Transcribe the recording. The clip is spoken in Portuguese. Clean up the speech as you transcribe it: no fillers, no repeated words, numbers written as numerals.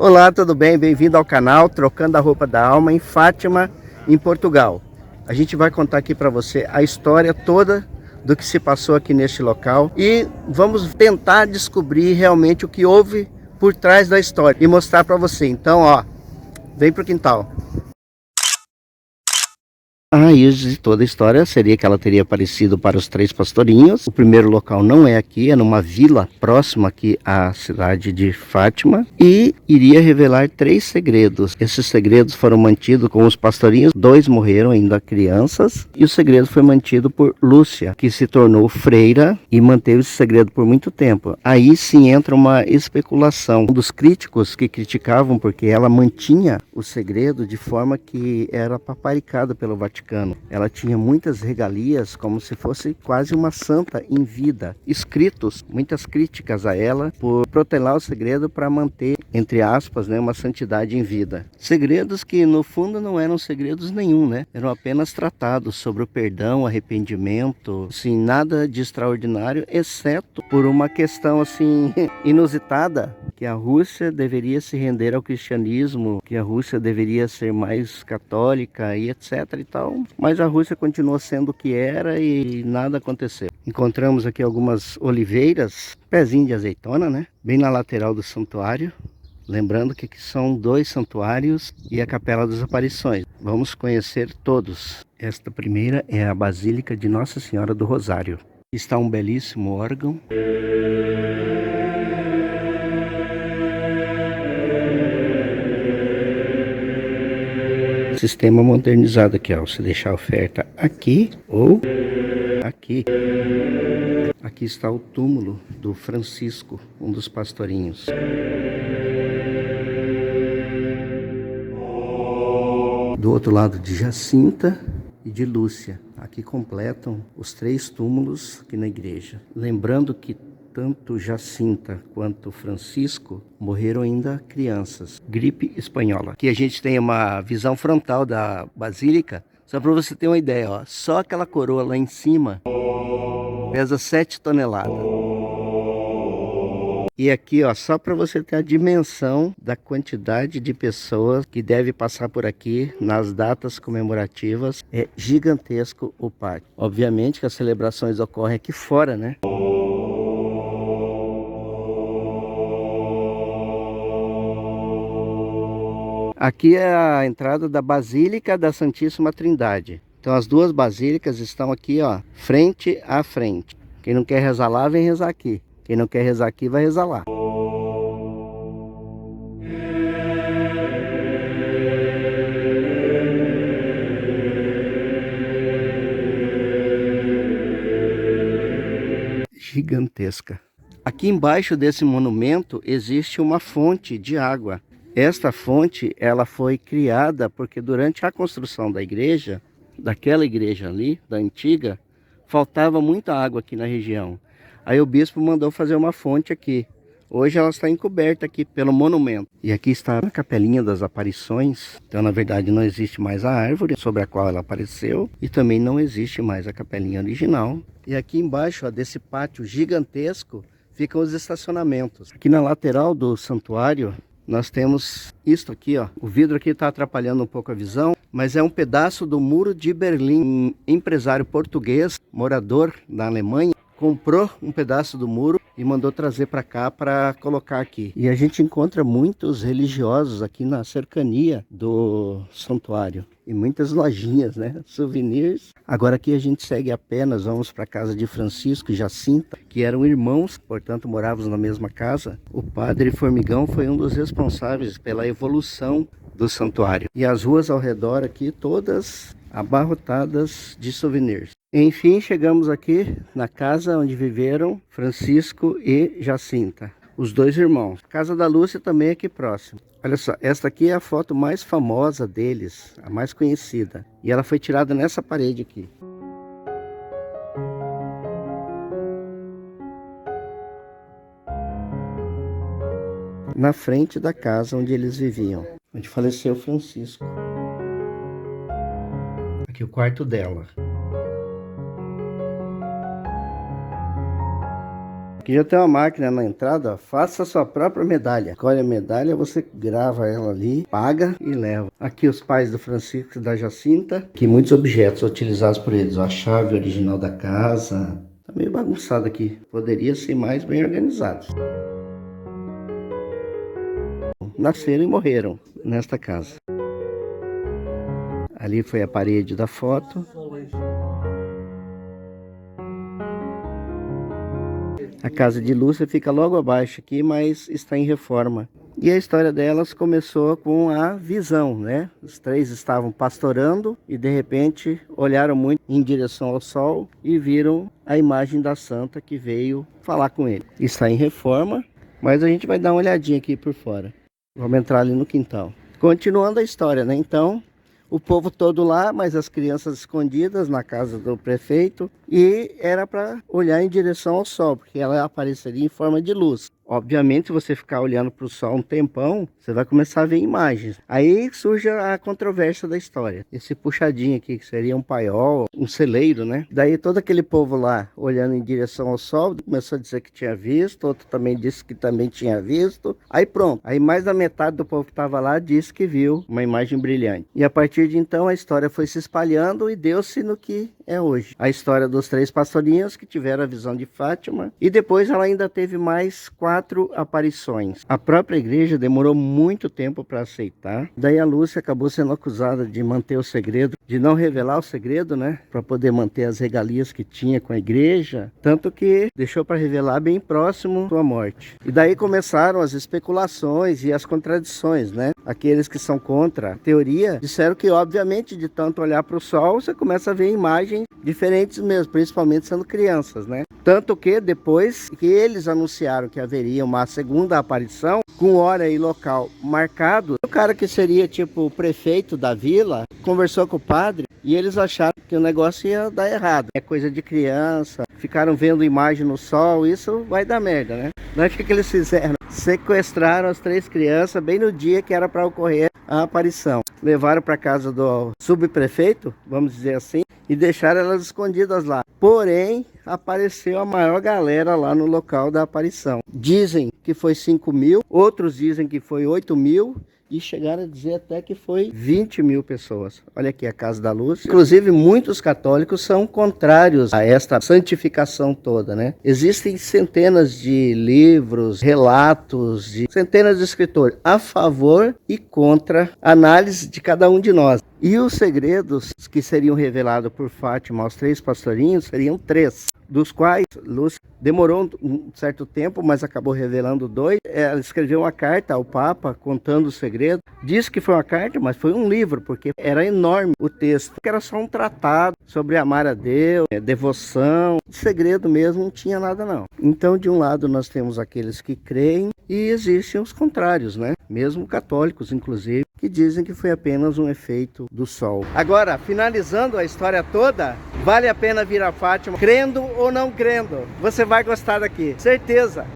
Olá, tudo bem? Bem-vindo ao canal Trocando a Roupa da Alma em Fátima, em Portugal. A gente vai contar aqui para você a história toda do que se passou aqui neste local e vamos tentar descobrir realmente o que houve por trás da história e mostrar para você. Então, ó, vem pro quintal. A raiz de toda a história seria que ela teria aparecido para os três pastorinhos. O primeiro local não é aqui, é numa vila próxima aqui à cidade de Fátima. E iria revelar 3 segredos. Esses segredos foram mantidos com os pastorinhos. 2 morreram ainda crianças. E o segredo foi mantido por Lúcia, que se tornou freira e manteve esse segredo por muito tempo. Aí sim entra uma especulação. Um dos críticos que criticavam porque ela mantinha o segredo de forma que era paparicada pelo Vaticano. Ela tinha muitas regalias, como se fosse quase uma santa em vida. Escritos, muitas críticas a ela por protelar o segredo para manter, entre aspas, né, uma santidade em vida. Segredos que no fundo não eram segredos nenhum, né? Eram apenas tratados sobre o perdão, arrependimento, assim, nada de extraordinário, exceto por uma questão assim inusitada, que a Rússia deveria se render ao cristianismo, que a Rússia deveria ser mais católica e etc e tal. Mas a Rússia continuou sendo o que era e nada aconteceu. Encontramos aqui algumas oliveiras, pezinho de azeitona, né? Bem na lateral do santuário. Lembrando que aqui são 2 santuários e a Capela das Aparições. Vamos conhecer todos. Esta primeira é a Basílica de Nossa Senhora do Rosário. Está um belíssimo órgão. Sistema modernizado aqui, ó. Você deixar a oferta aqui ou aqui. Aqui está o túmulo do Francisco, um dos pastorinhos. Do outro lado de Jacinta e de Lúcia. Aqui completam os 3 túmulos aqui na igreja. Lembrando que tanto Jacinta quanto Francisco morreram ainda crianças. Gripe espanhola. Aqui a gente tem uma visão frontal da basílica. Só para você ter uma ideia, ó. Só aquela coroa lá em cima pesa 7 toneladas. E aqui, ó, só para você ter a dimensão da quantidade de pessoas que deve passar por aqui nas datas comemorativas, é gigantesco o pátio. Obviamente que as celebrações ocorrem aqui fora, né? Aqui é a entrada da Basílica da Santíssima Trindade. Então as 2 basílicas estão aqui, ó, frente a frente. Quem não quer rezar lá, vem rezar aqui. Quem não quer rezar aqui, vai rezar lá. Gigantesca. Aqui embaixo desse monumento existe uma fonte de água. Esta fonte, ela foi criada porque durante a construção da igreja, daquela igreja ali, da antiga, faltava muita água aqui na região. Aí o bispo mandou fazer uma fonte aqui. Hoje ela está encoberta aqui pelo monumento. E aqui está a Capelinha das Aparições. Então, na verdade, não existe mais a árvore sobre a qual ela apareceu. E também não existe mais a capelinha original. E aqui embaixo, ó, desse pátio gigantesco, ficam os estacionamentos. Aqui na lateral do santuário, nós temos isto aqui, ó. O vidro aqui está atrapalhando um pouco a visão, mas é um pedaço do Muro de Berlim. Um empresário português, morador na Alemanha, comprou um pedaço do muro e mandou trazer para cá para colocar aqui. E a gente encontra muitos religiosos aqui na cercania do santuário. E muitas lojinhas, né? Souvenirs. Agora aqui a gente segue apenas, vamos para a casa de Francisco e Jacinta, que eram irmãos, portanto moravam na mesma casa. O padre Formigão foi um dos responsáveis pela evolução do santuário. E as ruas ao redor aqui todas abarrotadas de souvenirs. Enfim, chegamos aqui na casa onde viveram Francisco e Jacinta, os 2 irmãos. A casa da Lúcia também é aqui próximo. Olha só, esta aqui é a foto mais famosa deles, a mais conhecida. E ela foi tirada nessa parede aqui. Na frente da casa onde eles viviam, onde faleceu Francisco. Aqui o quarto dela. Aqui já tem uma máquina na entrada, ó. Faça a sua própria medalha. Escolhe a medalha, você grava ela ali, paga e leva. Aqui os pais do Francisco e da Jacinta. Aqui muitos objetos utilizados por eles. Ó, a chave original da casa. Tá meio bagunçado aqui. Poderia ser mais bem organizado. Nasceram e morreram nesta casa. Ali foi a parede da foto. A casa de Lúcia fica logo abaixo aqui, mas está em reforma. E a história delas começou com a visão, né? Os três estavam pastorando e de repente olharam muito em direção ao sol e viram a imagem da santa que veio falar com ele. Está em reforma, mas a gente vai dar uma olhadinha aqui por fora. Vamos entrar ali no quintal. Continuando a história, né? Então, o povo todo lá, mas as crianças escondidas na casa do prefeito. E era para olhar em direção ao sol, porque ela apareceria em forma de luz. Obviamente, se você ficar olhando para o sol um tempão, você vai começar a ver imagens. Aí surge a controvérsia da história. Esse puxadinho aqui, que seria um paiol, um celeiro, né? Daí todo aquele povo lá, olhando em direção ao sol, começou a dizer que tinha visto, outro também disse que também tinha visto. Aí pronto. Aí mais da metade do povo que estava lá disse que viu uma imagem brilhante. E a partir de então, a história foi se espalhando e deu-se no que é hoje. A história dos três pastorinhos que tiveram a visão de Fátima. E depois ela ainda teve mais 4 aparições. A própria igreja demorou muito tempo para aceitar. Daí a Lúcia acabou sendo acusada de manter o segredo, de não revelar o segredo, né? Para poder manter as regalias que tinha com a igreja. Tanto que deixou para revelar bem próximo da sua morte. E daí começaram as especulações e as contradições, né? Aqueles que são contra a teoria disseram que, obviamente, de tanto olhar para o sol, você começa a ver imagens diferentes mesmo, principalmente sendo crianças, né? Tanto que depois que eles anunciaram que haveria uma segunda aparição, com hora e local marcado, o cara que seria tipo o prefeito da vila conversou com o padre e eles acharam que o negócio ia dar errado. É coisa de criança, ficaram vendo imagem no sol, isso vai dar merda, né? Mas o que eles fizeram? Sequestraram as 3 crianças bem no dia que era para ocorrer a aparição. Levaram para casa do subprefeito, vamos dizer assim, e deixaram elas escondidas lá. Porém, apareceu a maior galera lá no local da aparição. Dizem que foi 5.000, outros dizem que foi 8.000 e chegaram a dizer até que foi 20.000 pessoas. Olha aqui a Casa da Luz. Inclusive, muitos católicos são contrários a esta santificação toda, né? Existem centenas de livros, relatos, de centenas de escritores a favor e contra a análise de cada um de nós. E os segredos que seriam revelados por Fátima aos 3 pastorinhos seriam 3, dos quais Lúcia demorou um certo tempo, mas acabou revelando 2. Ela escreveu uma carta ao Papa contando o segredo. Disse que foi uma carta, mas foi um livro, porque era enorme o texto. Era só um tratado sobre amar a Deus, devoção. Segredo mesmo não tinha nada não. Então, de um lado nós temos aqueles que creem e existem os contrários, né? Mesmo católicos, inclusive, que dizem que foi apenas um efeito do sol. Agora, finalizando a história toda, vale a pena vir a Fátima, crendo ou não crendo. Você vai gostar daqui, certeza.